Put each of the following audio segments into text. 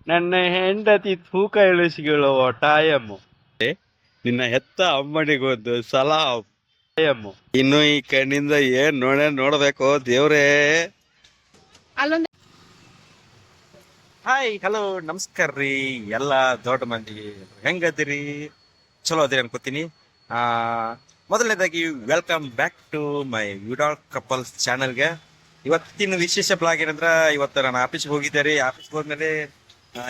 ನನ್ನ ಹೆಂಡತಿ ತೂಕ ಇಳಿಸಿಕೊಳ್ಳುವ ಟೈಮು. ನಿನ್ನ ಹೆತ್ತ ಅಮ್ಮನಿಗೊಂದು ಸಲಾಂ. ಇನ್ನು ಈ ಕಣ್ಣಿಂದ ಏನ್ ನೋಡ್ಬೇಕು ದೇವ್ರೇ. ಅಲ್ಲೊಂದು ಹಾಯ್ ಹಲೋ ನಮಸ್ಕಾರ ರೀ ಎಲ್ಲ ದೊಡ್ಡ ಮಂದಿ ಹೆಂಗದಿರಿ? ಚಲೋ ಅದಿರಿ ಅನ್ಕೋತೀನಿ. ಮೊದಲನೇದಾಗಿ ವೆಲ್ಕಮ್ ಬ್ಯಾಕ್ ಟು ಮೈ ವಿಡಾಲ್ ಕಪಲ್ಸ್ ಚಾನಲ್ಗೆ. ಇವತ್ತಿನ ವಿಶೇಷ ಬ್ಲಾಗ್ ಏನಂದ್ರ, ಇವತ್ತು ನಾನು ಆಫೀಸ್ಗೆ ಹೋಗಿದ್ದೆ ರೀ. ಆಫೀಸ್ಗೆ ಹೋದ್ಮೇಲೆ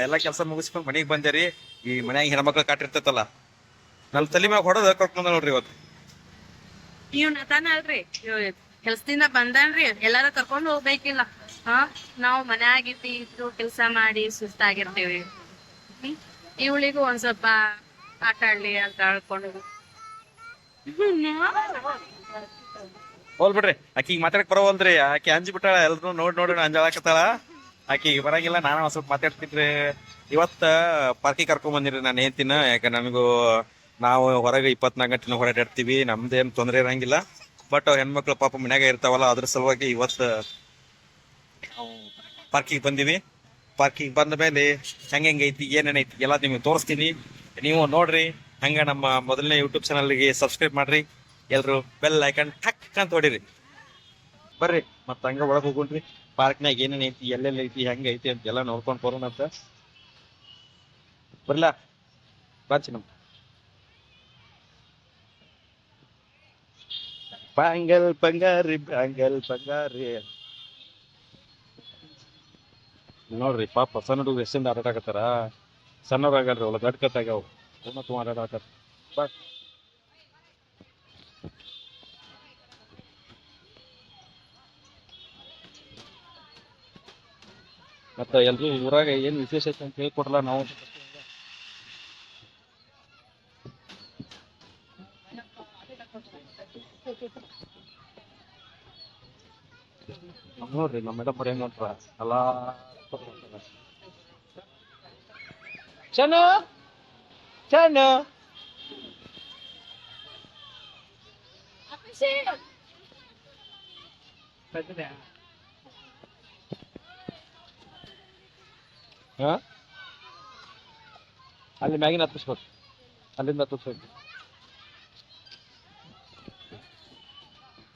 ಎಲ್ಲ ಕೆಲಸ ಮುಗಿಸ್ಕೊಂಡು ಮನೆಗೆ ಬಂದೆ ರೀ. ಈ ಮನ್ಯಾಗ ಹೆಣ್ಮಕ್ಳು ಕಾಟಿರ್ತೈತಲ್ಲ, ನನ್ನ ತಲೆ ಮ್ಯಾಗ ಹೊಡೆದ ಕರ್ಕೊಂಡ ನೋಡ್ರಿ ಇವತ್ತು. ನೀವ್ ನತಾನ ಅಲ್ರಿ, ಕೆಲ್ಸದಿಂದ ಬಂದನ್ರಿ, ಎಲ್ಲಾರು ಕರ್ಕೊಂಡು ಹೋಗ್ಬೇಕಿಲ್ಲ. ನಾವ್ ಮನ್ಯಾಗಿದ್ದು ಇದ್ದು ಕೆಲ್ಸ ಮಾಡಿ ಸುಸ್ತಾಗಿರ್ತೀವಿ. ಇವಳಿಗೂ ಒಂದ್ ಸ್ವಲ್ಪ ಆಟ ಆಡ್ಲಿ ಅಂತ ಹೇಳ್ಕೊಂಡು ಹೋಲ್ ಬಿಡ್ರಿ, ಆಕಿಗೆ ಮಾತಾಡಕ್ ಬರೋವಲ್ರಿ. ಆಕಿ ಅಂಜಿ ಬಿಟ್ಟಾಳ, ಎಲ್ರು ನೋಡಿ ಅಂಜಾಳಕತ್ತಾಳ. ಆಕಿಗೆ ಬರಂಗಿಲ್ಲ, ನಾನು ಒಂದ್ ಸ್ವಲ್ಪ ಮಾತಾಡ್ತಿದ್ರಿ. ಇವತ್ತ ಪಾರ್ಕಿಗೆ ಕರ್ಕೊಂಡ್ ಬಂದಿರಿ ನಾನು ಹೇಳ್ತೀನ. ಯಾಕ ನನಗೂ ನಾವು ಹೊರಗೆ 24 ಗಂಟೆ ಹೊರಟಾಡ್ತೀವಿ, ನಮ್ದೇನು ತೊಂದರೆ ಇರಂಗಿಲ್ಲ. ಬಟ್ ಹೆಣ್ಮಕ್ಳು ಪಾಪ ಮನ್ಯಾಗ ಇರ್ತಾವಲ್ಲ, ಅದ್ರ ಸಲುವಾಗಿ ಇವತ್ತು ನಾವು ಪಾರ್ಕಿಗೆ ಬಂದಿವಿ. ಪಾರ್ಕಿಗೆ ಬಂದ ಮೇಲೆ ಹೆಂಗೈತಿ ಏನೇನೈತಿ ಎಲ್ಲ ನಿಮ್ಗೆ ತೋರಿಸ್ತೀನಿ, ನೀವು ನೋಡ್ರಿ. ಹಂಗ ನಮ್ಮ ಮೊದಲನೇ ಯೂಟ್ಯೂಬ್ ಚಾನಲ್ಗೆ ಸಬ್ಸ್ಕ್ರೈಬ್ ಮಾಡ್ರಿ. ಎಲ್ರು ಬೆಲ್ ಐಕನ್ ಟಕ್ ಅಂತ ಹೊಡಿರಿ. ಬರ್ರಿ ಮತ್ತ ಹಂಗ ಒಳಗೆ ಹೋಗೋಣ್ರಿ. ಪಾರ್ಕ್ನಾಗ ಏನೇನ್ ಐತಿ, ಎಲ್ಲೆಲ್ಲ ಐತಿ, ಹೆಂಗ ಐತಿ ಅಂತ ಎಲ್ಲ ನೋಡ್ಕೊಂಡ್ ಬರೋಣ ಅಂತ. ಬರ್ಲಾ ಬಾಚಿ ನಮ್ ಬ್ಯಾಂಗಲ್ ಬಂಗಾರಿ ನೋಡ್ರಿ. ಪಾಪ ಸಣ್ಣ ಹುಡುಗರು ಎಷ್ಟಿಂದ ಆಟಾಡಕತ್ತಾರ. ಸಣ್ಣವ್ರು ಆಗಲ್ರಿ, ಒಳ ದೊಡ್ಡ ಕತ್ತಾಗ್ಯಾವ. ಆಟಾಡಕತ್ತಾರ. ಬಾ ಮತ್ತ ಎಲ್ರು ಊರಾಗ ಏನ್ ವಿಶೇಷ ಐತೆ ಅಂತ ಹೇಳ್ಕೊಡ್ಲ ನಾವು. ನೋಡ್ರಿ ನಮ್ಮ ಮೇಡಮ್ ಅವ್ರ ಹೆಂಗ್ ನೋಡ್ರ ಅಲ್ಲ. ಚನ್ನು ಚನ್ನು ಹಾ, ಅಲ್ಲಿ ಮ್ಯಾಗಿನ ಹತ್ತಿಸ್ಬೇಕು, ಅಲ್ಲಿಂದ ಹತ್ತಿಸ್ಬೇಕು.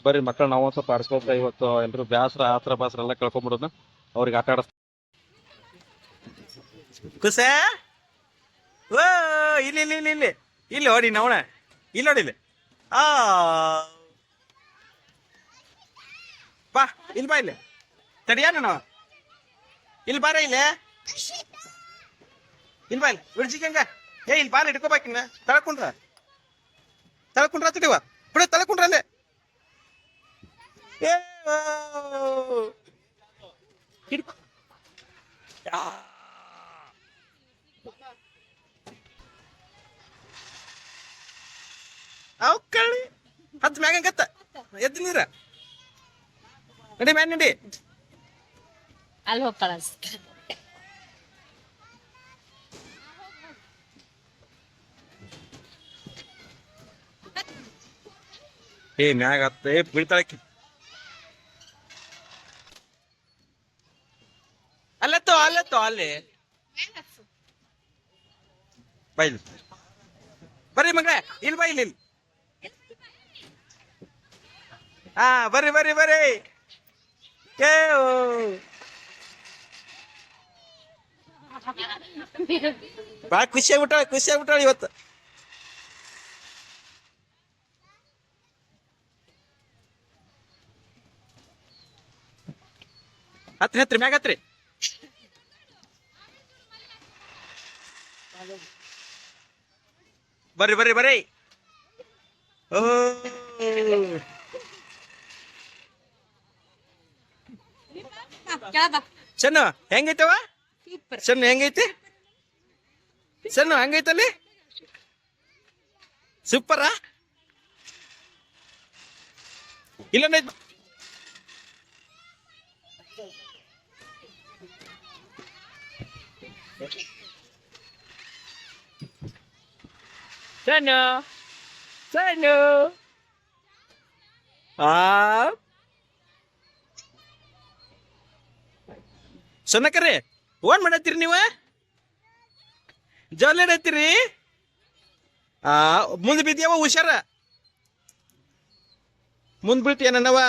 ಬರ್ರಿ ಮಕ್ಕಳು, ನಾವು ಒಂದ್ ಸ್ವಲ್ಪ ಆಡ್ಸ್ಕೊತ ಇವತ್ತು ಎಲ್ರು ಬ್ಯಾಸರ ಆತ್ರ ಬಾಸರ ಎಲ್ಲ ಕಳ್ಕೊಂಡ್ಬಿಡೋದು. ಅವ್ರಿಗೆ ಆಟ ಆಡಿಸ್ ಕುಸ. ಓ ಇಲ್ಲಿ ಇಲ್ಲಿ ಇಲ್ಲಿ ಇಲ್ಲಿ ಇಲ್ಲಿ ಹೊಡಿ ನವಣ, ಇಲ್ಲಿ ನೋಡಿಲ್ಲ. ಆ ಬಾ ಇಲ್ಲಿ ಬಾ, ಇಲ್ಲಿ ತಡಿಯಾನ ನಾವ. ಇಲ್ಲಿ ಬಾರ, ಇಲ್ಲಿ ಇಲ್ಲಿ ಬಾ, ಇಲ್ಲಿ ಬಿಡ್ಸಿಕಂಗ. ಇಲ್ಲಿ ಬಾರ ಇಟ್ಕೋಬೇಕಿನ್ನ. ತಳ್ಕೊಂಡ್ರ ತಡಿವ ಬಿಡ, ತಳ್ಕೊಂಡ್ರ ಅಲ್ಲೇ. ಅವ್ ಕಳ್ಳಿ ಹತ್ತು ಮ್ಯಾಗಂಗತ್ತ ಎದ್ದು ನೀರ ನಡಿ, ಮ್ಯಾನ್ ನಡಿ. ಅಲ್ಲಿ ಹೋಗ್ತಾಳ. ಮ್ಯಾಗ ಹತ್ತ ಬೀಳ್ತಾಳಕಿ. ಅಲ್ಲತ್ತೋ ಅಲ್ಲಿ ಬೈಲ್. ಬರ್ರಿ ಮಗ, ಇಲ್ಲಿ ಬಾ, ಇಲ್ಲಿ. ಹಾ ಬರ್ರಿ ಬರ್ರಿ ಬರ್ರಿ. ಬಾ, ಖುಷಿ ಆಗ್ಬಿಟ್ಟಾಳ ಇವತ್ತು. ಹತ್ರಿ ಮ್ಯಾಗ ಹತ್ರಿ. ಬರ್ರಿ ಬರ್ರಿ ಬರ್ರಿ. ಓ ಚೆನ್ನು ಹೆಂಗೈತವ? ಚೆನ್ನು ಹೆಂಗೈತಿ? ಚೆನ್ನು ಹೆಂಗೈತಲ್ಲಿ? ಸೂಪರಾ? ಇಲ್ಲ ಚೆನ್ನು ಚೆನ್ನು ಸಣ್ಣಕರ್ರಿ ಓನ್ ಮಾಡತ್ತೀರಿ ನೀವ? ಜೋರ್ಲೇಡ್ ಐತಿರಿ ಮುಂದ್ ಬಿದ್ದಿಯವ ಹುಷಾರ ಮುಂದ್ ಬೀಳ್ತೀಯ ನನ್ನವ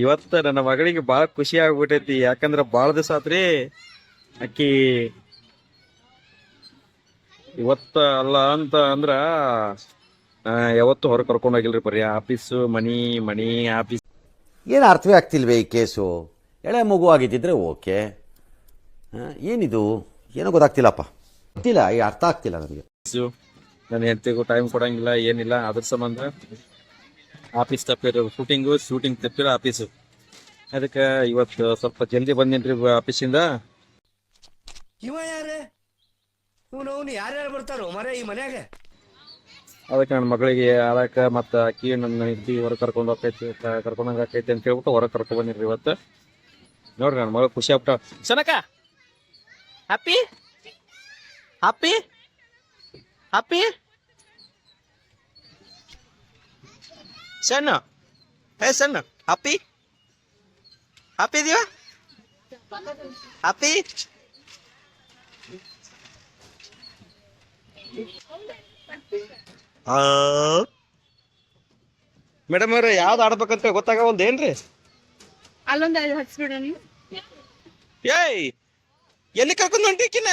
ಇವತ್ತ ನನ್ನ ಮಗಳಿಗೆ ಬಾಳ ಖುಷಿ ಆಗ್ಬಿಟ್ಟೈತಿ ಯಾಕಂದ್ರ ಬಾಳ ದಿವಸ ಆತ್ರಿ ಅಕ್ಕಿ ಇವತ್ತ ಅಲ್ಲ ಅಂತ ಅಂದ್ರ ಯಾವತ್ತು ಹೊರ ಕರ್ಕೊಂಡ್ ಹೋಗಿಲ್ರಿ ಬರೀ ಆಫೀಸು ಮನಿ ಮನಿ ಆಫೀಸ್ ಏನು ಅರ್ಥವೇ ಆಗ್ತಿಲ್ವೇ ಈ ಕೇಸು. ಎಳೆ ಮಗು ಆಗಿದ್ದಿದ್ರೆ ಓಕೆ, ಏನಿದು ಏನೋ ಗೊತ್ತಾಗ್ತಿಲ್ಲಪ್ಪ, ಗೊತ್ತಿಲ್ಲ, ಈ ಅರ್ಥ ಆಗ್ತಿಲ್ಲ ನನಗೆ. ನನ್ನ ಹೆಂಡತಿಗೂ ಟೈಮ್ ಕೊಡಂಗಿಲ್ಲ ಏನಿಲ್ಲ, ಅದ್ರ ಸಂಬಂಧ ಆಫೀಸ್ ತಪ್ಪಿರೋ ಶೂಟಿಂಗ್ ತಪ್ಪಿರೋ ಆಫೀಸು. ಅದಕ್ಕೆ ಇವತ್ತು ಸ್ವಲ್ಪ ಜಲ್ದಿ ಬಂದೇನ್ರಿ ಆಫೀಸಿಂದ. ಇವ ಯಾರೇ ಇವನು ಯಾರ್ಯಾರು ಬರ್ತಾರೋ ಮರ ಈ ಮನ್ಯಾಗ? ಅದಕ್ಕೆ ನನ್ನ ಮಗಳಿಗೆ ಆಡಕ ಮತ್ತ ಅಕ್ಕಿ ನನ್ನ ಹೆಂಡತಿ ಹೊರಗೆ ಕರ್ಕೊಂಡಂಗ ಆಕೈತಿ ಅಂತ ಹೇಳ್ಬಿಟ್ಟು ಹೊರಗೆ ಕರ್ಕೊಂಡ್ ಬಂದಿನ್ರಿ ಇವತ್ತು. ನೋಡ್ರಿ ನನ್ನ ಮಗಳು ಖುಷಿ ಆಗ್ಬಿಟ್ಟ. ಸನಕ ಹ್ಯಾಪಿ ಹ್ಯಾಪಿ ಹ್ಯಾಪಿ ಸಣ್ಣ ಸಣ್ಣ ಹ್ಯಾಪಿ ಹ್ಯಾಪಿ ಇದೀವ ಹ್ಯಾಪಿ ಮೇಡಮ್ ಅವ್ರ ಯಾವ್ದು ಆಡ್ಬೇಕಂತ ಗೊತ್ತಾಗವಲ್ದೇನ್ರಿ? ಅಲ್ಲೊಂದು 5 ಹಚ್ಬಿಡೋಣ. ಏಯ್ ಎಲ್ಲಿ ಕರ್ಕೊಂಡ್ ಹೊಂಟಿಕಿನ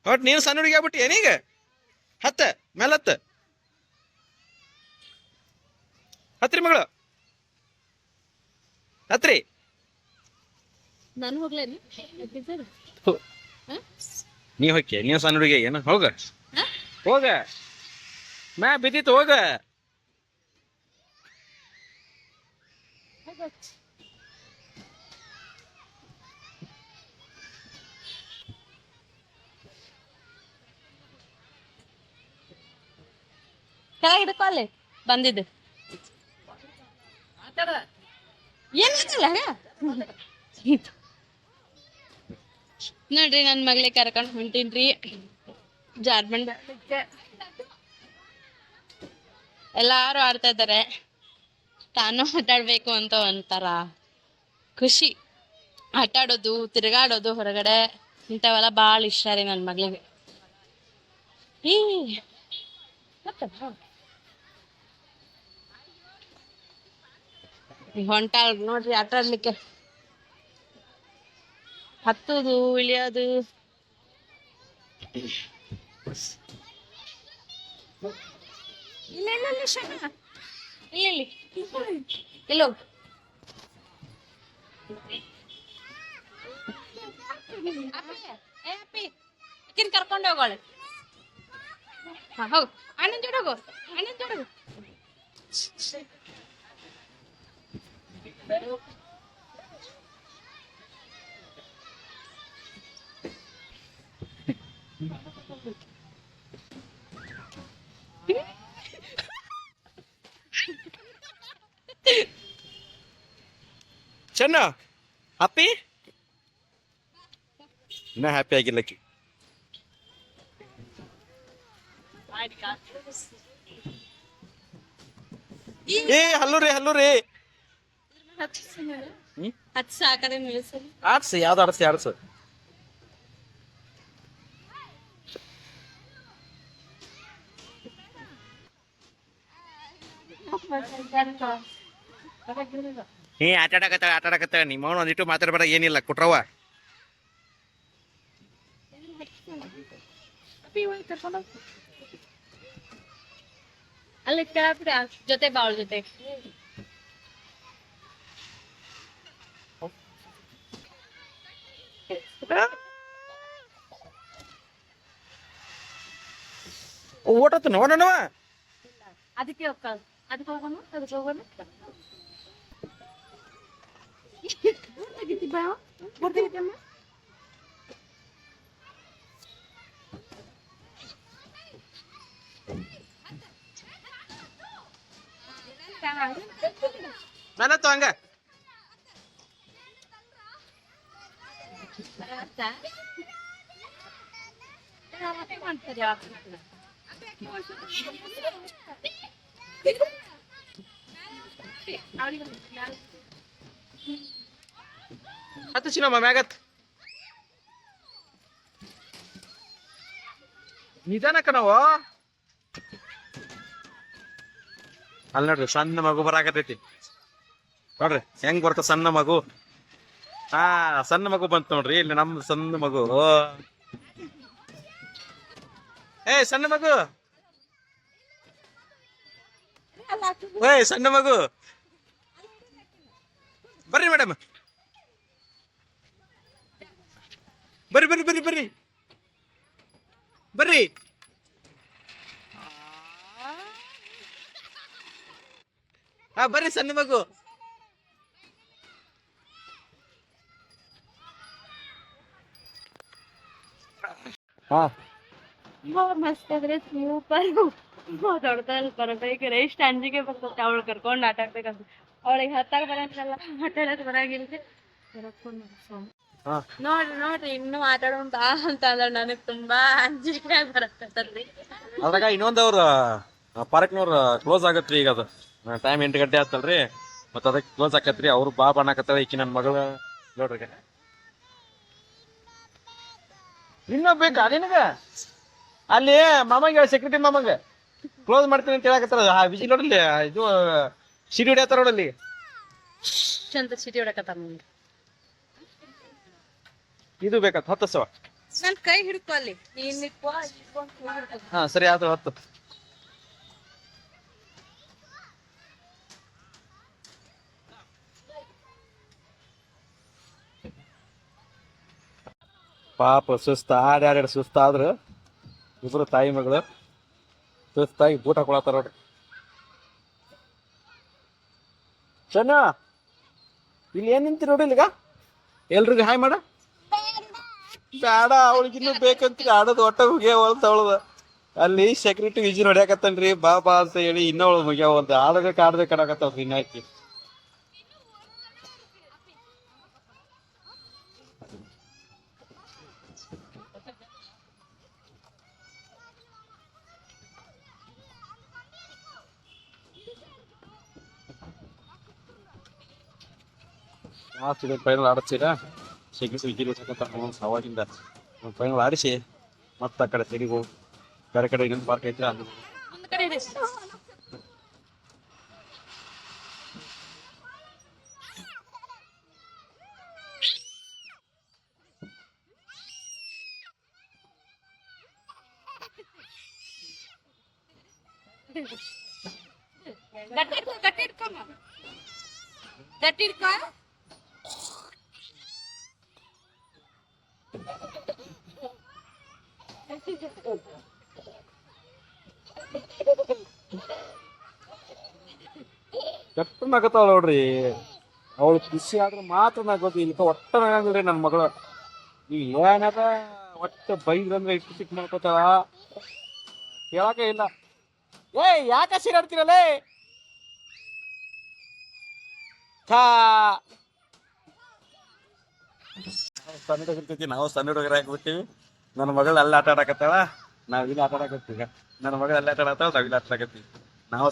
ಒಟ್ ನೀನು ಸಣ್ಣ ಹುಡುಗಿ ಆಗ್ಬಿಟ್ಟಿ ಏನೀಗ? ಹತ್ತ ಮೇಲತ್ತ ಹತ್ರಿ ಮಗಳು ಹತ್ರಿ. ನಾನು ಹೋಗ್ಲೇನು? ನೀ ಹೋಗಿ ನೀವ್ ಸಣ್ಣ ಹುಡುಗಿ ಏನ? ಹೋಗ ಹೋಗ ಮ್ಯಾ ಬಿದ್ದಿತ್ತು ಹೋಗ. ಕೆಳಗೆ ಹಿಡ್ಕೊ ಅಲ್ಲಿ ಬಂದಿದ್ದು ಏನಿಲ್ಲ ನೋಡ್ರಿ ನನ್ ಮಗಳಿಗೆ ಕರ್ಕೊಂಡ್ ಹೊಂಟೀನ್ರಿ ಜಾರ್ಮಂಡ್. ಎಲ್ಲಾರು ಆಡ್ತಾ ಇದಾರೆ, ತಾನು ಆಟಾಡ್ಬೇಕು ಅಂತ ಒಂಥರ ಖುಷಿ. ಆಟಾಡೋದು ತಿರುಗಾಡೋದು ಹೊರಗಡೆ ಇಂಥವೆಲ್ಲ ಭಾಳ ಇಷ್ಟ ರೀ ನನ್ನ ಮಗಳಿಗೆ. ಹೊಂಟಾಳ್ ನೋಡ್ರಿ ಆಟಾಡ್ಲಿಕ್ಕೆ, ಹತ್ತುದು ಇಳಿಯೋದು. ಇಲ್ಲ ಇಲ್ಲ ಇಲ್ಲ ಶರಣ, ಇಲ್ಲಿ ಇಲ್ಲಿ ಹೋಗು. ಅಕ್ಕಿನ ಕರ್ಕೊಂಡು ಹೋಗೋಳೆ. ಹೋಗು ಅಣ್ಣನ್ ಜೋಡಿ ಹೋಗು, ಅಣ್ಣನ್ ಜೋಡಿ ಹೋಗು. ಚೆನ್ನ ಹ್ಯಾಪಿ ಇನ್ನ ಹ್ಯಾಪಿ ಆಗಿಲ್ಲಕ್ಕಿ. ಏ ಹಲ್ಲುರಿ ಹಲ್ಲುರಿ ಹತ್ತು ಸಾಕಡೆ ನಿಲ್ಲಿಸಲಿ. ಆಡ್ಸಿ ಯಾವ್ದು ಆಡ್ಸಿ ಆಡ್ಸು. ಆಟಾಡಕತ್ತ ನಿಮ್ಮ ಅವನು ಒಂದಿಟ್ಟು ಮಾತಾಡ್ಬೇಡ, ಏನಿಲ್ಲ ಕುಟ್ರವ. ಅಲ್ಲಿ ಕೆಳಬಿಡ ಜೊತೆ ಬಾಳ್ ಜೊತೆ. ಓಟತ್ತು ನೋಡೋಣವ. ಅದಕ್ಕೆ ಹೋಗೋಣ ಅದಕ್ಕೆ ಹೋಗೋಣ. ಮೇಲತ್ತು ಹಂಗ ಹತ್ತು ಚಿನ್ನಮ್ಮ ಮ್ಯಾಗತ್ ನಿಧಾನಕ್ಕ ನಾವು ಅಲ್ಲಿ ನೋಡ್ರಿ ಸಣ್ಣ ಮಗು ಬರಾಕತೈತಿ ನೋಡ್ರಿ ಹೆಂಗ್ ಬರ್ತ ಸಣ್ಣ ಮಗು ಹಾ ಸಣ್ಣ ಮಗು ಬಂತ ನೋಡ್ರಿ ಇಲ್ಲಿ ನಮ್ ಸಣ್ಣ ಮಗು ಏ ಸಣ್ಣ ಮಗು ಏ ಸಣ್ಣ ಮಗು ಬರ್ರಿ ಮೇಡಮ್ ಬರ್ರಿ ಬರ್ರಿ ಬರ್ರಿ ಬರ್ರಿ ಬರ್ರಿ ಹಾ ಬರ್ರಿ ಸಣ್ಣ ಮಗು ಹಾ ಮಸ್ತ್ ಅದ್ರೆ ಸೂಪರ್ ದೊಡ್ಡದಲ್ಲಿ ಬರ್ಬೇಕಾರೆ ಎಷ್ಟು ಅಂಜಿಕೆ ಬರ್ತೈತೆ ಅವಳು ಕರ್ಕೊಂಡು ಆಟ ಆಡ್ಬೇಕಂತ ಅವಳಿಗೆ ಹತ್ತಾಗ ಬರಂತಲ್ಲ ಆಟ ಆಡಕ್ ಬರಂಗಿಲ್ಲ ಹಾ ನೋಡ್ರಿ ಇನ್ನೂ ಆಟಾಡೋಣ ಅಂತ ಅಂದ್ರೆ ನನಗ್ ತುಂಬಾ ಅಂಜಿಕೆ ಬರತ್ತಲ್ರಿ ಅದ್ರಾಗ ಇನ್ನೊಂದವ್ರ ಪಾರ್ಕ್ನವ್ರ ಕ್ಲೋಸ್ ಆಗತ್ರಿ ಈಗ ಅದು ಟೈಮ್ 8 ಗಂಟೆ ಆತಲ್ರಿ ಮತ್ತ ಅದಕ್ಕೆ ಕ್ಲೋಸ್ ಆಕತ್ರಿ ಅವ್ರು ಬಾ ಬಣ್ಣಾಕತ್ತಾಳ ಈಕಿ ನನ್ನ ಮಗಳ ನೋಡ್ರಿ ಇನ್ನೂ ಬೇಕಾ ನಿನಗ ಅಲ್ಲಿ ಮಾಮಂಗ ಸೆಕ್ಯೂರಿಟಿ ಮಾಮಂಗ ಕ್ಲೋಸ್ ಮಾಡ್ತೀನಿ ಅಂತ ಹೇಳಕತ್ತಾರ ವಿಜಿಲ್ ನೋಡಲಿ ಇದು ಸಿಡಿ ಹೊಡಿಯತ್ತಾರ ನೋಡಲ್ಲಿ ಚಂದ ಸಿಟಿ ಹೊಡಕತ್ತಾರ ನಂಗೆ ಇದು ಬೇಕಾ 10 ನನ್ ಕೈ ಹಿಡ್ಕೊ ಅಲ್ಲಿ ನೀನ್ ಹಾ ಸರಿ ಆಯ್ತು 10 ಪಾಪ ಸುಸ್ತ ಆಡ್ಯಾಡ ಸುಸ್ತಾದ್ರ ಇಬ್ರು ತಾಯಿ ಮಗಳು ಸುಸ್ತಾಗಿ ಬೂಟ್ ಹಾಕೊಳತ್ತಾರ ನೋಡ್ರಿ ಚೆನ್ನ ಇಲ್ಲಿ ಏನ್ ನಿಂತಿ ನೋಡಿ ಇಲ್ಲಿಗ ಎಲ್ರಿಗೂ ಹಾಯ್ ಮಾಡ ಬೇಡ ಅವಳಿಗಿನ್ನೂ ಬೇಕಂತ ಆಡೋದು ಒಟ್ಟ ಮುಗಿಯವಲ್ತ ಅವಳದ ಅಲ್ಲಿ ಸೆಕ್ಯೂರಿಟಿ ವಿಜಿಲ್ ಹೊಡ್ಯಾಕತ್ತನ್ರಿ ಬಾ ಬಾ ಅಂತ ಹೇಳಿ ಇನ್ನವಳು ಮುಗಿಯವಲ್ತ ಆಡ್ಬೇಕು ಆಡಕತ್ತವ್ರಿ ಇನ್ನಾಕಿ ಫೈನಲ್ ಆಡಿಸ್ತೀರಾ ಸೆಕ್ಯೂರಿಟಿ ವಿಜಿಲ್ ಹೊಡ್ಯಾಕತ್ತ ಅವಾಗಿಂದ ಫೈನಲ್ ಆಡಿಸಿ ಮತ್ತ ಆ ಕಡೆ ತೆಗಿಗು ಬೇರೆ ಕಡೆ ಇನ್ನೊಂದು ಪಾರ್ಕ್ ಐತೆ ಅಲ್ಲಿ ಒಂದ್ ಕಡೆ ಇದೆ. ಗಟ್ಟಿ ಹಿಡ್ಕೊ ಕೆಟ್ಟ ನಗತಾಳ ನೋಡ್ರಿ ಅವಳು ಖುಷಿ ಆದ್ರೆ ಮಾತ್ರ ನಗೋದು ಇಲ್ಲಿಕ ಒಟ್ಟ ನಗಂಗಿಲ್ರಿ ನನ್ನ ಮಗಳು ಈಗ ಏನದ ಒಟ್ಟ ಬೈದ್ರಂದ್ರೆ ಇಟ್ಟು ಸಿಕ್ ಮಾಡ್ಕೋತಾಳ ಕೇಳಕ್ಕೆ ಇಲ್ಲ ಏ ಯಾಕೆ ಹಸಿರಾಡ್ತೀರಲ್ಲೇ ಸಣ್ಣ ಹುಡುಗಿರ್ತೈತಿ ನಾವು ಸಣ್ಣ ಹುಡುಗರ ಹಾಕ್ಬಿಡ್ತೀವಿ ನನ್ನ ಮಗಳು ಅಲ್ಲಿ ಆಟ ಆಡಕತ್ತಾಳ ನಾವ್ ಇಲ್ಲಿ ಆಟ ಆಡಕತ್ತೀವಿ ನನ್ನ ಮಗಳು ಅಲ್ಲಿ ಆಟ ಆಡತ್ತಾಳ ನಾವ್ ಇಲ್ಲಿ ಆಟ ಆಡಕತ್ತೀವಿ ನಾವು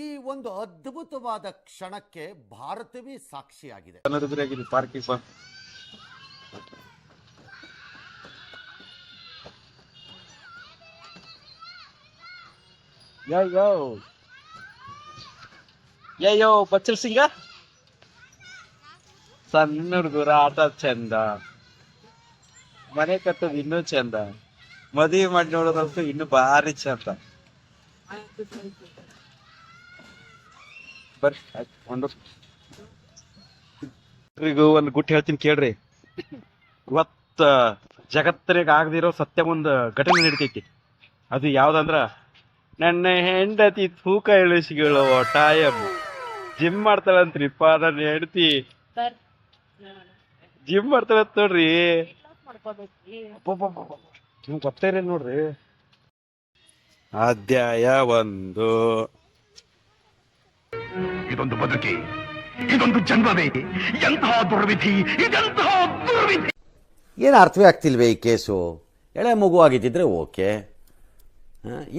ಈ ಒಂದು ಅದ್ಭುತವಾದ ಕ್ಷಣಕ್ಕೆ ಭಾರತವೇ ಸಾಕ್ಷಿಯಾಗಿದೆ. ಸಣ್ಣ ಹುಡುಗರಾಗಿದ್ವಿ ಪಾರ್ಕಿಗೆ ಬಂದು ಯೋ ಬಚ್ಚಲ್ ಸಿಂಗ ಸಣ್ಣ ಹುಡುಗರ ಆಟ ಚಂದ ಮನೆ ಕಟ್ಟೋದು ಇನ್ನೂ ಚಂದ ಮದುವೆ ಮಾಡಿ ನೋಡೋದಂತೂ ಇನ್ನು ಭಾರಿ ಚಂದ ಬರ್ರಿ ಒಂದು ಗುಟ್ಟು ಹೇಳ್ತೀನಿ ಕೇಳ್ರಿ ಇವತ್ತ ಜಗತ್ತರಿಗೆ ಆಗದಿರೋ ಸತ್ಯ ಒಂದು ಘಟನೆ ನಡೀತೈತಿ ಅದು ಯಾವ್ದಂದ್ರ ನನ್ನ ಹೆಂಡತಿ ತೂಕ ಇಳಿಸಿಗಳು ಟೈಮ್ ಜಿಮ್ ಮಾಡ್ತಾಳಂತ್ರಿಪ್ಪ ನನ್ನ ಹೆಂಡತಿ ಜಿಮ್ ಮಾಡ್ತಾಳಂತ ನೋಡ್ರಿ ಗೊತ್ತೇ ಇಲ್ಲ ನೋಡ್ರಿ ಅಧ್ಯಾಯ 1 ಇದೊಂದು ಬದುಕಿ ಇದೊಂದು ಜನ್ಮವೇ ಎಂತಹ ದುರ್ವಿಧಿ ಇದೆಂತಹ ದುರ್ವಿಧಿ. ಏನು ಅರ್ಥವೇ ಆಗ್ತಿಲ್ವೇ ಈ ಕೇಸು? ಎಳೆ ಮಗು ಆಗಿದ್ದಿದ್ರೆ ಓಕೆ,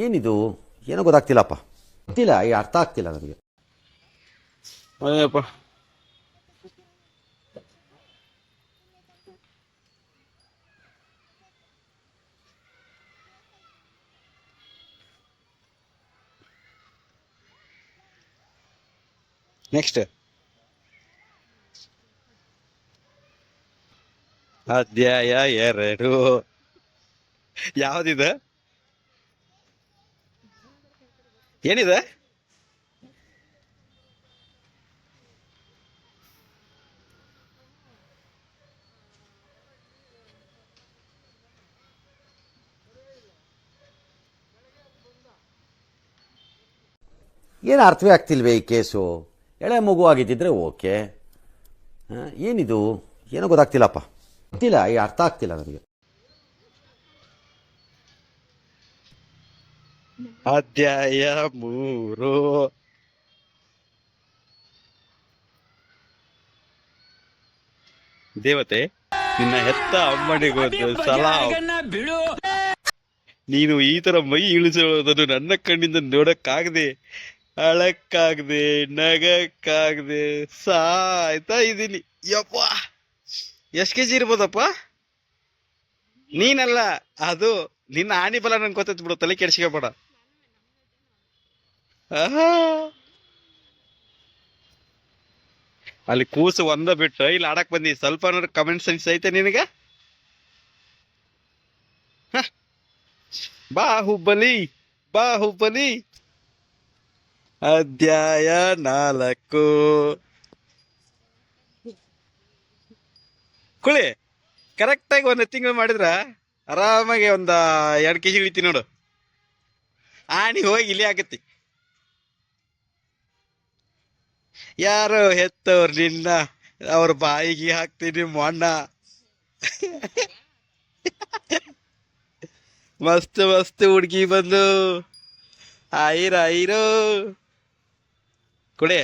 ಏನಿದು ಏನೋ ಗೊತ್ತಾಗ್ತಿಲ್ಲಪ್ಪ. ಗೊತ್ತಿಲ್ಲ, ಈ ಅರ್ಥ ಆಗ್ತಿಲ್ಲ ನನಗೆ. ಅಯ್ಯಪ್ಪ ನೆಕ್ಸ್ಟ್ ಅಧ್ಯಾಯ 2 ಯಾವ್ದಿದೆ? ಏನಿದೆ? ಏನು ಅರ್ಥವೇ ಆಗ್ತಿಲ್ವೇ ಈ ಕೇಸು? ಎಳೆ ಮಗು ಆಗಿದ್ದಿದ್ರೆ ಓಕೆ. ಏನಿದು ಏನೋ ಗೊತ್ತಾಗ್ತಿಲ್ಲಪ್ಪ. ಗೊತ್ತಿಲ್ಲ, ಈ ಅರ್ಥ ಆಗ್ತಿಲ್ಲ ನನಗೆ. ಅಧ್ಯಾಯ 3 ದೇವತೆ ನಿನ್ನ ಹೆತ್ತ ಅಮ್ಮನಿಗೊಂದು ಸಲಾಂ. ನೀನು ಈ ತರ ಮೈ ಇಳಿಸಿರೋದನ್ನು ನನ್ನ ಕಣ್ಣಿಂದ ನೋಡಕ್ಕಾಗದೆ, ಅಳಕ್ಕಾಗದೆ, ನಗಕ್ಕಾಗದೆ ಸಾಯ್ತಾ ಇದ್ದೀನಿ. ಯಪ್ಪ, ಎಷ್ಟ್ ಕೆಜಿ ಇರ್ಬೋದಪ್ಪ? ನೀನಲ್ಲ, ಅದು ನಿನ್ನ ಆಣಿ ಬಲ ನನ್ಗೆ ಗೊತ್ತೈತ್ ಬಿಡು, ತಲೆ ಕೆಡ್ಸ್ಕೊಬೇಡ. ಅಲ್ಲಿ ಕೂಸು ಒಂದ ಬಿಟ್ಟು ಇಲ್ಲಿ ಆಡಕ್ ಬಂದಿ. ಸ್ವಲ್ಪ ಕಮೆಂಟ್ ಸೆನ್ಸ್ ಐತೆ ನಿನಗ? ಬಾಹುಬಲಿ ಬಾಹುಬಲಿ. ಅಧ್ಯಾಯ 4 ಕುಳಿ ಕರೆಕ್ಟಾಗಿ 1 ತಿಂಗಳು ಮಾಡಿದ್ರ ಆರಾಮಾಗಿ 2 kg ಇಳಿತಿ ನೋಡು. ಆಣಿ ಹೋಗಿ ಇಲ್ಲಿ ಆಗತ್ತಿ. ಯಾರೋ ಹೆತ್ತವ್ರು ನಿನ್ನ, ಅವ್ರ ಬಾಯಿಗೆ ಹಾಕ್ತೀನಿ ಮೊಣ್ಣ. ಮಸ್ತ್ ಮಸ್ತ್ ಹುಡ್ಗಿ ಬಂದು ಐರೋ ಕುಡೆ.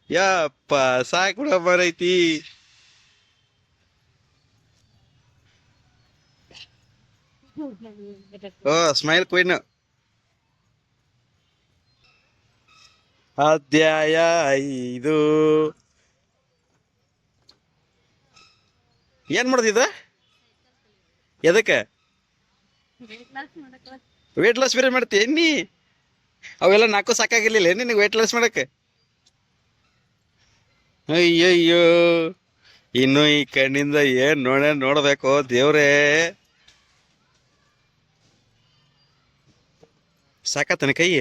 ಯಪ್ಪ ಸಾಕು ಬರೈತಿ. ಓ ಸ್ಮೈಲ್ ಕ್ವೀನ್. ಅಧ್ಯಾಯ 5 ಏನ್ ಮಾಡ್ತಿದ್ದ? ಎದಕ್ಕೆ? ವೇಟ್ ಲಾಸ್ ಬೇರೆ ಮಾಡ್ತೀಯ ನೀ? ಅವೆಲ್ಲ 4 ಸಾಕಾಗಿರ್ಲಿಲ್ಲ ನಿನಗೆ ವೇಟ್ ಲಾಸ್ ಮಾಡಕ್ಕೆ? ಅಯ್ಯಯ್ಯೋ, ಇನ್ನು ಈ ಕಣ್ಣಿಂದ ಏನ್ ನೋಡಬೇಕು ದೇವ್ರೇ. ಸಾಕತ್ತನ ಕೈ?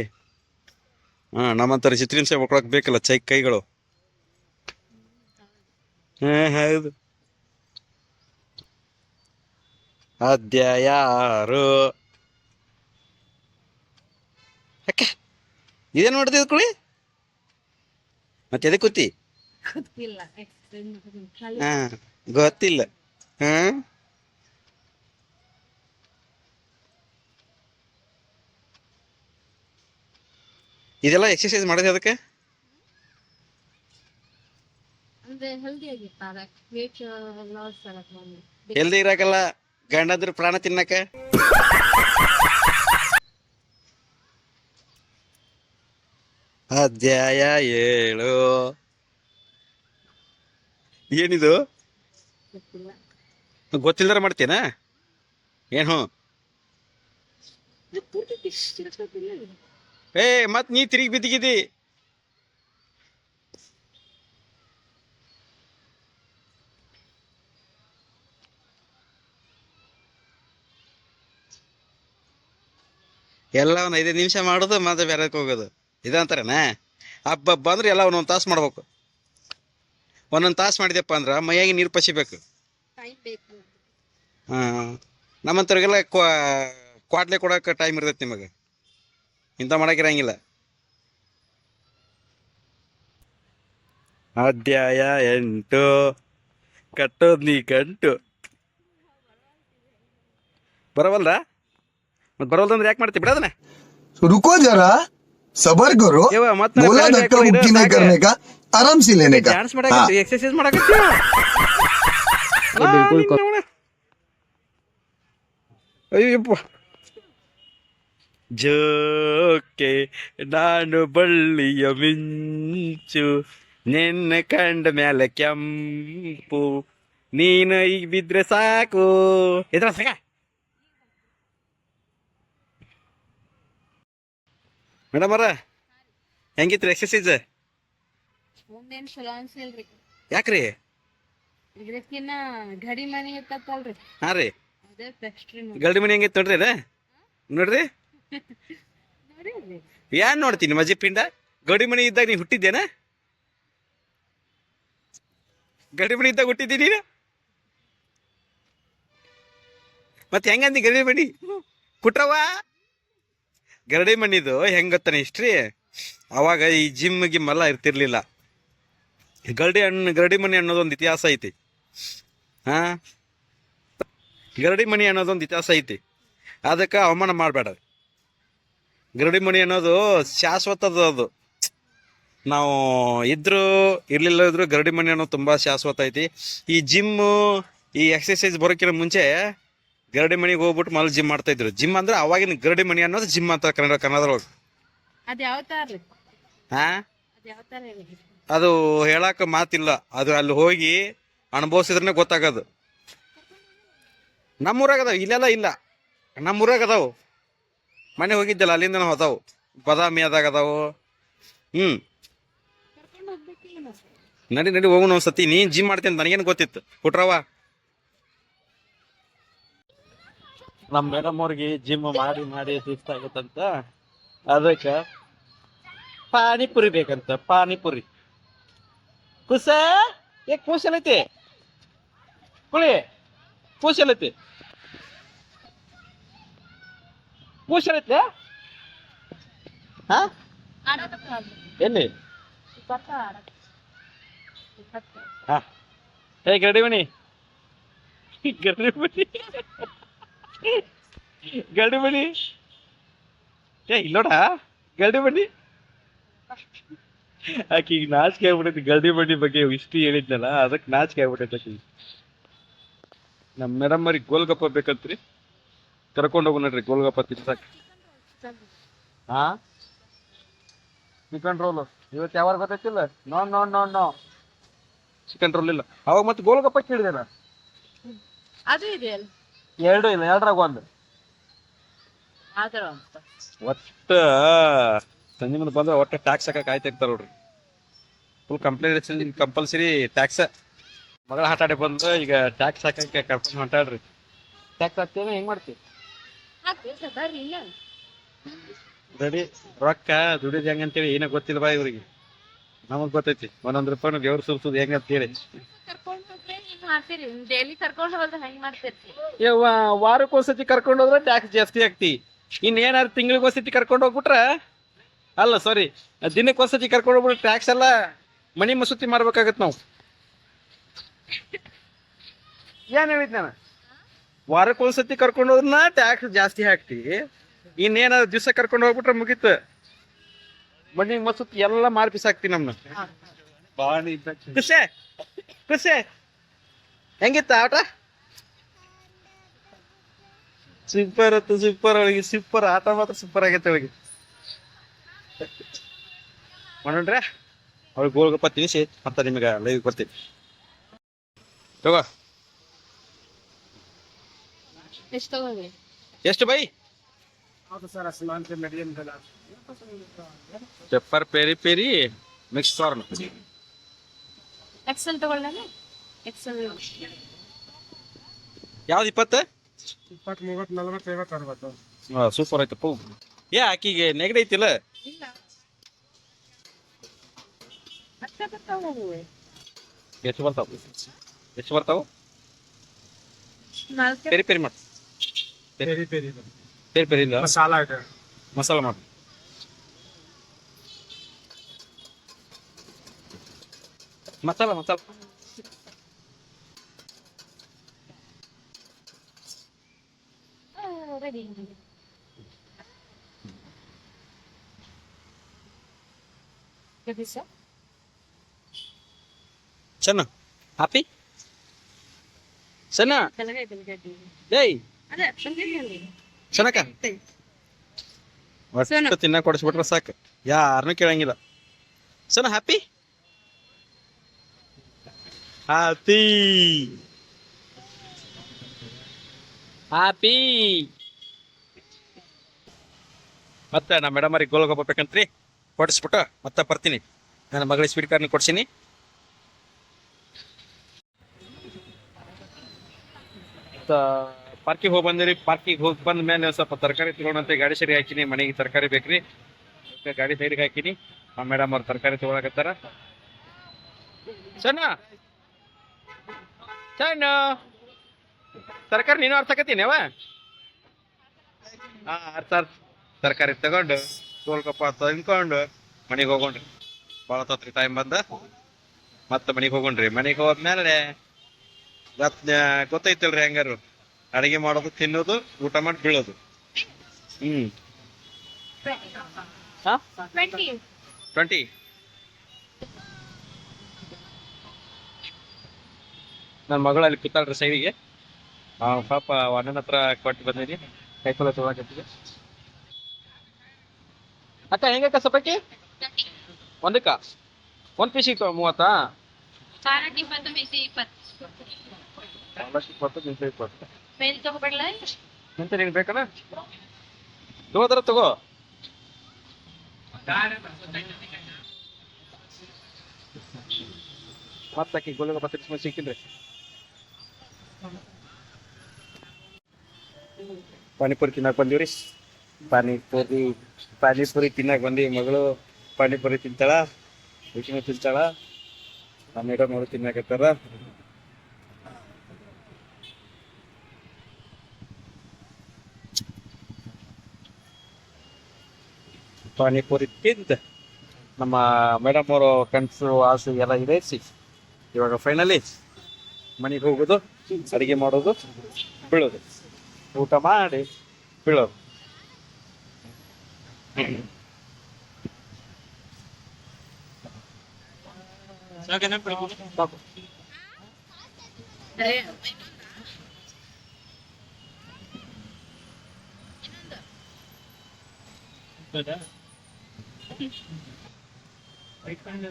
ನಮ್ಮಂತರ ಚಿತ್ರಿನ್ಸೆ ಮಕ್ಕಳಕ್ ಬೇಕಲ್ಲ ಕೈಗಳು. ಹೌದು. ಅಧ್ಯಾಯ 6 ಅಕ್ಕ ಇದೇನ್ ಮಾಡ್ತಿದ್ ಕುಳಿ? ಮತ್ತೆ ಎದಕ್ಕೆ ಕೂತಿ? ಗೊತ್ತಿಲ್ಲ. ಇದೆಲ್ಲ ಎಕ್ಸರ್ಸೈಸ್ ಮಾಡೋದು ಅದಕ್ಕೆ? ಹೆಲ್ದಿ ಇರಾಕಲ್ಲ, ಗಂಡಂದ್ರ ಪ್ರಾಣ ತಿನ್ನಕ. ಅಧ್ಯಾಯ 7 ಏನಿದು? ಗೊತ್ತಿಲ್ದಾರ ಮಾಡ್ತೀನ ಏನು? ಮತ್ ನೀ ತಿರುಗಿ ಬಿದ್ದಿಗಿದಿ. ಎಲ್ಲ 5 ನಿಮಿಷ ಮಾಡೋದು ಮತ್ತೆ ಬೇರೆಕ್ ಹೋಗೋದು ಇದಂತಾರನ? ಹಬ್ಬ ಅಂದ್ರೆ ಎಲ್ಲ 1 ತಾಸು ಮಾಡ್ಬೇಕು. 1 ತಾಸು ಮಾಡಿದೆಪ್ಪ ಅಂದ್ರ ಮೈಯಾಗಿ ನೀರು ಪಸಿಬೇಕು. ನಮ್ಮಂತವ್ರಿಗೆಲ್ಲ ಕ್ವಾಟ್ಲೆ ಕೊಡಕ್ಕೆ ಟೈಮ್ ಇರ್ತೈತಿ. ನಿಮಗೆ ಇಂಥ ಮಾಡಕ್ಕಿರಂಗಿಲ್ಲ. ಅಧ್ಯಾಯ 8 ಕಟ್ಟೋದ್ ನೀ ಗಂಟು. ಬರವಲ್ದ? ಮತ್ ಬರವಲ್ದಂದ್ರೆ ಯಾಕೆ ಮಾಡ್ತಿ? ಬಿಡೋದನ್ನ रुको जरा सबर करो बोला धक्का मुक्की नहीं करने का आराम से लेने का ಡ್ಯಾನ್ಸ್ ಮಾಡಕತ್ತಿ, ಎಕ್ಸರ್ಸೈಸ್ ಮಾಡಕತ್ತಿ. ಅಯ್ಯಪ್ಪ ಜೋಕೆ ನಾನು ಬಳ್ಳಿಯ ಮಿಂಚು ನಿನ್ನ ಕಂಡ ಮೇಲೆ ಕೆಂಪು ನೀನು ಈಗ ಬಿದ್ರೆ ಸಾಕು ಇದ್ರ ಸಾಕ. ಮೇಡಮ್ ಅವರ ಹೆಂಗಿತ್ರಿ ಎಕ್ಸಸೈಸ್? ಮುಂದೇನ್ ಚಲೋ ಅನ್ಸಿಲ್ರಿ. ಯಾಕ್ರಿ? ಇದಕ್ಕಿನ್ನ ಗಡಿ ಮನಿ ಇರ್ತಲ್ರಿ, ಹಾ ರೀ, ಅದೇ ಬೆಸ್ಟ್ ರೀ. ಗಲ್ಡಿ ಮನಿ ಹೆಂಗಿತ್ತು ನೋಡ್ರಿ ಅದ ನೋಡ್ರಿ. ನೋಡಿರಿ ಏನ್ ನೋಡ್ತೀನಿ ಮಜಿ ಪಿಂಡ? ಗಡಿ ಮನಿ ಇದ್ದಾಗ ನೀ ಹುಟ್ಟಿದ್ದೇನ? ಗಡಿ ಮನಿ ಇದ್ದಾಗ ಹುಟ್ಟಿದ್ದೀನಿ ನೀನು? ಮತ್ತೆ ಹೆಂಗಂದಿ ಗರಡಿ ಮನಿ ಕುಟ್ರವ? ಗರಡಿ ಮನಿದು ಹೆಂಗ್ ಗೊತ್ತಾನೆ ಹಿಸ್ಟ್ರಿ? ಅವಾಗ ಈ ಜಿಮ್ ಗಿಮ್ ಎಲ್ಲ ಇರ್ತಿರ್ಲಿಲ್ಲ. ಗರಡಿ ಮನಿ ಅನ್ನೋದೊಂದು ಇತಿಹಾಸ ಐತಿ. ಹಾ, ಗರಡಿ ಮನಿ ಅನ್ನೋದೊಂದು ಇತಿಹಾಸ ಐತಿ. ಅದಕ್ಕೆ ಅವಮಾನ ಮಾಡಬೇಡ. ಗರಡಿ ಮನಿ ಅನ್ನೋದು ಶಾಶ್ವತದ. ಅದು ನಾವು ಇದ್ರು ಇರ್ಲಿಲ್ಲ ಇದ್ರು ಗರಡಿ ಮನಿ ಅನ್ನೋದು ತುಂಬಾ ಶಾಶ್ವತ ಐತಿ. ಈ ಜಿಮ್ಮು ಈ ಎಕ್ಸಸೈಸ್ ಬರೋಕ್ಕಿಂತ ಮುಂಚೆ ಗರಡಿ ಮನಿಗೆ ಹೋಗ್ಬಿಟ್ಟು ಮೊದಲು ಜಿಮ್ ಮಾಡ್ತಾ ಇದ್ರು. ಜಿಮ್ ಅಂದ್ರೆ ಅವಾಗಿನ ಗರಡಿ ಮನಿ ಅನ್ನೋದು ಜಿಮ್ ಅಂತ ಕನ್ನಡದೊಳಗೆ. ಅದ್ ಯಾವ ತರ ರೀ? ಹಾ, ಅದ್ ಯಾವ ತರ ಹೇಳಿ? ಅದು ಹೇಳಾಕ ಮಾತಿಲ್ಲ. ಅದು ಅಲ್ಲಿ ಹೋಗಿ ಅನುಭವಿಸಿದ್ರೆ ಗೊತ್ತಾಗೋದು. ನಮ್ಮೂರಾಗ ಅದಾವ, ಇಲ್ಲೆಲ್ಲ ಇಲ್ಲ. ನಮ್ಮೂರಾಗ ಅದಾವು. ಮನೆ ಹೋಗಿದ್ದಲ್ಲ, ಅಲ್ಲಿಂದ ಅದಾವು. ಬದಾಮಿ ಅದಾಗ ಅದಾವು. ನಡಿ ನಡಿ ಹೋಗೋಣ ಒಂದ್ಸತಿ. ನೀನ್ ಜಿಮ್ ಮಾಡ್ತೀನಿ ಅಂತ ನನಗೇನು ಗೊತ್ತಿತ್ತು ಕುಟ್ರವ? ನಮ್ಮ ಮೇಡಮ್ ಅವ್ರಿಗೆ ಜಿಮ್ ಮಾಡಿ ಮಾಡಿ ಸುಸ್ತಾಗತ್ತಂತ, ಅದಕ್ಕೆ ಪಾನಿಪುರಿ ಬೇಕಂತ. ಪಾನಿಪುರಿ ಕುಸ ಕೂಸಲೈತಿ ಕುಳಿ ಕೂಸಲೈತಿ ಕೂಸಲೈತಿ. ಹಾ, ಎಲ್ಲಿ? ಹಾ, ಏ ಗರಡಿ ಮಣಿ, ಗರಡಿ ಮಣಿ, ಗರಡಿ ಮಣಿ, ಏ ಇಲ್ಲೋಡ ಗರಡಿ ಮಣಿ. ಆಕಿ ಈಗ ನಾಚಿಕೆ ಆಗ್ಬಿಟ್ಟೈತಿ. ಗರಡಿ ಮಣಿ ಬಗ್ಗೆ ಇಷ್ಟು ಹೇಳಿದ್ನಲ್ಲ, ಅದಕ್ಕೆ ನಾಚಿಕೆ ಆಗ್ಬಿಟ್ಟೈತಿ ಆಕಿ. ನಮ್ಮ ಮೇಡಮ್ ಅವ್ರಿಗೆ ಗೋಲ್ಗಪ್ಪ ಬೇಕಂತ್ರಿ, ಕರ್ಕೊಂಡು ಹೋಗು ನೋಡ್ರಿ ಗೋಲ್ಗಪ್ಪ ತಿನ್ಸಾಕ. ಹಾ, ಚಿಕನ್ ರೋಲ್ ಇವತ್ತು ಯಾವಾಗ ಗೊತ್ತೈತಿಲ್ಲ? ನೋ ಚಿಕನ್ ರೋಲ್ ಇಲ್ಲ. ಅವಾಗ ಮತ್ತೆ ಗೋಲ್ಗಪ್ಪ ಕೇಳಿದೆ. ಅದು ಇದೆಯಲ್ಲ, ಎರಡು ಇಲ್ಲ, ಎರಡ್ರಾಗ ಒಂದು. ಆತರ ಒಟ್ಟ ಸಂಜೆ ಮುಂದೆ ಬಂದ್ರೆ ಒಟ್ಟು ಟ್ಯಾಕ್ಸ್ ಹಾಕಕ್ಕೆ ಆಯ್ತಾಗ್ತಾರ ನೋಡ್ರಿ. Full compulsory tax. ಮಗಳ ಆಟಾಡಿ ಬಂದ್ರೆ ಈಗ ಟ್ಯಾಕ್ಸ್ ಹಾಕಕ್ಕೆ ಕರ್ಕೊಂಡು ಹೊಂಟಾಡ್ರಿ. ಟ್ಯಾಕ್ಸ್ ಹಾಕ್ತೇನೆ, ಹೆಂಗ್ ಮಾಡ್ತೀವಿ? ಬರ್ರಿ ಇಲ್ಲ ರೆಡಿ ರೊಕ್ಕ ದುಡಿದ್ ಹೆಂಗಂತೇಳಿ ಏನೋ ಗೊತ್ತಿಲ್ಲ ಬಾ ಇವ್ರಿಗೆ. ನಮಗ್ ಗೊತ್ತೈತಿ ಒಂದೊಂದ್ ರೂಪಾಯಿ ಬೆವ್ರು ಸುರ್ಸುದು ಹೆಂಗಂತ ಹೇಳಿ. ಕರ್ಕೊಂಡ್ ಹೋದ್ರೆ ಹಿಂಗ್ ಮಾಡ್ತೀರಿ, ಡೈಲಿ ಕರ್ಕೊಂಡ್ ಹೋದ್ರೆ ಹೆಂಗ್ ಮಾಡ್ತಿರ್ತಿ? ವಾರಕ್ಕೊಂದ್ಸತಿ ಕರ್ಕೊಂಡು ಹೋದ್ರೆ ಟ್ಯಾಕ್ಸ್ ಜಾಸ್ತಿ ಆಗ್ತಿ. ಇನ್ನೇನಾದ್ರು ತಿಂಗಳಿಗೊಂದ್ಸತಿ ಕರ್ಕೊಂಡು ಹೋಗ್ಬಿಟ್ರ, ಅಲ್ಲ ಸಾರಿ, ದಿನಕ್ಕೊಂದ್ಸತಿ ಕರ್ಕೊಂಡು ಹೋಗ್ಬಿಟ್ರೆ ಟ್ಯಾಕ್ಸ್ ಎಲ್ಲ ಮನಿ ಮಸೂತಿ ಮಾಡ್ಬೇಕಾಗತ್ ನಾವು. ಏನ್ ಹೇಳಿದ್ ನಾನು? ವಾರಕ್ಕೊಂದ್ಸತಿ ಕರ್ಕೊಂಡು ಹೋದ್ರನ್ನ ಟ್ಯಾಕ್ಸ್ ಜಾಸ್ತಿ ಹಾಕ್ತಿ. ಇನ್ನೇನಾದ್ರು ದಿವ್ಸ ಕರ್ಕೊಂಡು ಹೋಗ್ಬಿಟ್ರೆ ಮುಗೀತು, ಮನಿ ಮಸೂತಿ ಎಲ್ಲ ಮಾರ್ ಬಿಸಾಕ್ತಿ ನಮ್ನ. ಖುಷಿ ಖುಷಿ ಹೆಂಗಿತ್ತ ಆಟ? ಸೂಪರ್ ಆಯ್ತು, ಸೂಪರ್. ಅವಳಿಗೆ ಸೂಪರ್ ಆಟ ಮಾತ್ರ ಸೂಪರ್ ಆಗೈತೆ ಅವಳಿಗೆ. ಮಾಡೋಣ್ರೆ, ಅವಳಿಗೆ ಗೋಲ್ಗಪ್ಪ ತಿನ್ನಿಸಿ ಮತ್ತೆ ನಿಮಗೆ ಲೈವ್ ಬರ್ತೀವಿ. ತಗೋ. ಎಷ್ಟು ತಗೋರಿ? ಎಷ್ಟು ಬೈ? Pepper peri peri mix corn. XL ತಗೊಳ್ಳೋಣ? ಎಕ್ಸೆಲ್ ಯಾವ್ದು 20? 20, 30, 40, 50, 60. ಸೂಪರ್ ಆಯ್ತಪ್ಪ. ಏ ಆಕಿಗೆ ನೆಗಡಿ ಐತಿಲ್ಲ? ಇಲ್ಲ, ಅಷ್ಟೇ ಬರ್ತಾವೆ. ಎಷ್ಟು ಬರ್ತಾವ? 4 ಪೆರಿ ಪೆರಿ ಮಾಡಿ. ಪೆರಿ ಪೆರಿ ಇಲ್ಲ, ಮಸಾಲಾ ಇದೆ. ಮಸಾಲ ಮಾಡಿ. ಮಸಾಲ ರೆಡಿ. ಚೆನ್ನ ಹ್ಯಾಪಿ ಚೆನ್ನ. ಬೆಳಗ್ಗೆ ಏಯ್ ಅದೇ ಬೆಳಗ್ಗೆ ಚೆನ್ನಕ ಒಟ್ಟು ತಿನ್ನ ಕೊಡಿಸ್ಬಿಟ್ರೆ ಸಾಕು, ಯಾರನ್ನೂ ಕೇಳಂಗಿಲ್ಲ. Sonu happy happy happy. ಮತ್ತೆ ನಮ್ಮ ಮೇಡಮ್ ಅವ್ರಿಗೆ ಗೋಲ್ಗೊಬ್ಬ ಬೇಕಂತ್ರಿ, ಕೊಡಿಸ್ಬಿಟ್ಟು ಮತ್ತೆ ಬರ್ತೀನಿ. ನನ್ನ ಮಗಳಿಗೆ ಸ್ವೀಟ್ ಕಾರ್ನ್ ಕೊಡ್ಸೀನಿ. ಪಾರ್ಕಿಗೆ ಹೋಗಿ ಬಂದಿರಿ. ಪಾರ್ಕಿಗೆ ಹೋಗಿ ಬಂದ ಮೇಲೆ ಸ್ವಲ್ಪ ತರಕಾರಿ ತಗೊಳಂತೆ ಗಾಡಿ ಸರಿ ಹಾಕಿನಿ. ಮನೆಗೆ ತರಕಾರಿ ಬೇಕ್ರಿ, ಗಾಡಿ ಸೈಡ್ಗೆ ಹಾಕಿನಿ. ಆ ಮೇಡಮ್ ಅವ್ರು ತರಕಾರಿ ತಗೊಳಕತ್ತಾರ. ಸಣ್ಣ ಸಣ್ಣ ತರಕಾರಿ ನೀನು ಅರ್ಸಕತ್ತೀನಿ ಅವ. ತರಕಾರಿ ತಗೊಂಡು ಗೋಲ್ಗಪ್ಪ ತಂದ್ಕೊಂಡು ಮನೆಗೆ ಹೋಗೋಣ್ರಿ. ಭಾಳ ತತ್ರಿ ಟೈಮ್ ಬಂದ ಮತ್ತೆ ಮನೆಗೆ ಹೋಗೋಣ್ರಿ. ಮನೆಗೆ ಹೋದ್ಮೇಲೆ ಗೊತ್ತೈತಲ್ರಿ ಹೆಂಗಾರು ಅಡಿಗೆ ಮಾಡೋದು, ತಿನ್ನೋದು, ಊಟ ಮಾಡಿ ಬೀಳೋದು. 20 ನನ್ನ ಮಗಳು ಅಲ್ಲಿ ಕೂತಾಳ್ರಿ ಸೈಡಿಗೆ. ಪಾಪ ಅಣ್ಣನ ಹತ್ರ ಕೊಟ್ಟು ಬಂದೀನಿ. ಕೈಫಲ ತೊಗೊಳಕತ್ತೀವಿ. ಅಕ್ಕ ಹೆಂಗಕ್ಕ ಸಪಕ್ಕಿ ಒಂದಕ್ಕ? ಒಂದ್ ಪೀಸಿಗೆ 30? 20 ಎಂತ ನೀನು ಬೇಕಣ್ಣ? ತಗೋದ್ರ ತಗೋ. ಮತ್ತಾಕಿ ಗೋಲ್ಗಪ್ಪ ತಿರ್ಸ್ಕೊಂಡು ಸಿಕ್ಕಿನ್ರಿ. ಪಾನಿಪುರಿ ತಿನ್ನಕ್ ಬಂದಿವ್ರಿ. ಪಾನಿಪುರಿ ತಿನ್ನಕ್ ಬಂದೀವಿ. ಮಗಳು ಪಾನಿಪುರಿ ತಿಂತಾಳ, ಈಕಿನೂ ತಿಂತಾಳ. ನಮ್ಮ ಮೇಡಮ್ ಅವರು ತಿನ್ನಕತ್ತಾರ. ಪಾನಿಪುರಿ ತಿಂದ ನಮ್ಮ ಮೇಡಮ್ ಅವರು ಕನಸು ಆಸೆ ಎಲ್ಲ ಈಡೇರಿಸಿ ಇವಾಗ ಫೈನಲಿ ಮನೆಗೆ ಹೋಗೋದು, ಅಡಿಗೆ ಮಾಡೋದು, ಬೀಳೋದು, ಊಟ ಮಾಡಿ ಬೀಳೋದು.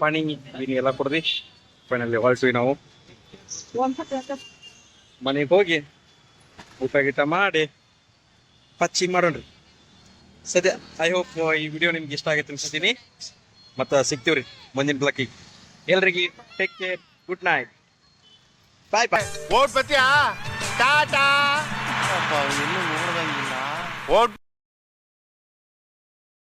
ಪಾನಿ ಬೀನಿ ಎಲ್ಲ ಕುಡ್ದು ಫೈನಲಿ ಹೊರಟ್ವಿ ನಾವು. ಮನೆಗೆ ಹೋಗಿ ಊಟ ಗೀಟ ಮಾಡಿ ಪಚ್ಚಿ ಮಾಡೋಣ್ರಿ. ಸದ್ಯ ಐ ಹೋಪ್ ಈ ವಿಡಿಯೋ ನಿಮ್ಗೆ ಇಷ್ಟ ಆಗೈತೆ ಅನ್ಸುತ್ತೀನಿ. ಮತ್ತೆ ಸಿಗ್ತೀವ್ರಿ ಮುಂದಿನ ಬ್ಲಾಕಿಗೆ. ಎಲ್ರಿಗೆ ಟೇಕ್ ಕೇರ್, ಗುಡ್ ನೈಟ್, ಬಾಯ್ ಬಾಯ್. ಓಟ್ ಬತ್ತೀಯಾ? ಟಾಟಾ. ಇನ್ನೂ ನೋಡ್ದಂಗಿಲ್ಲ. ಓಟ್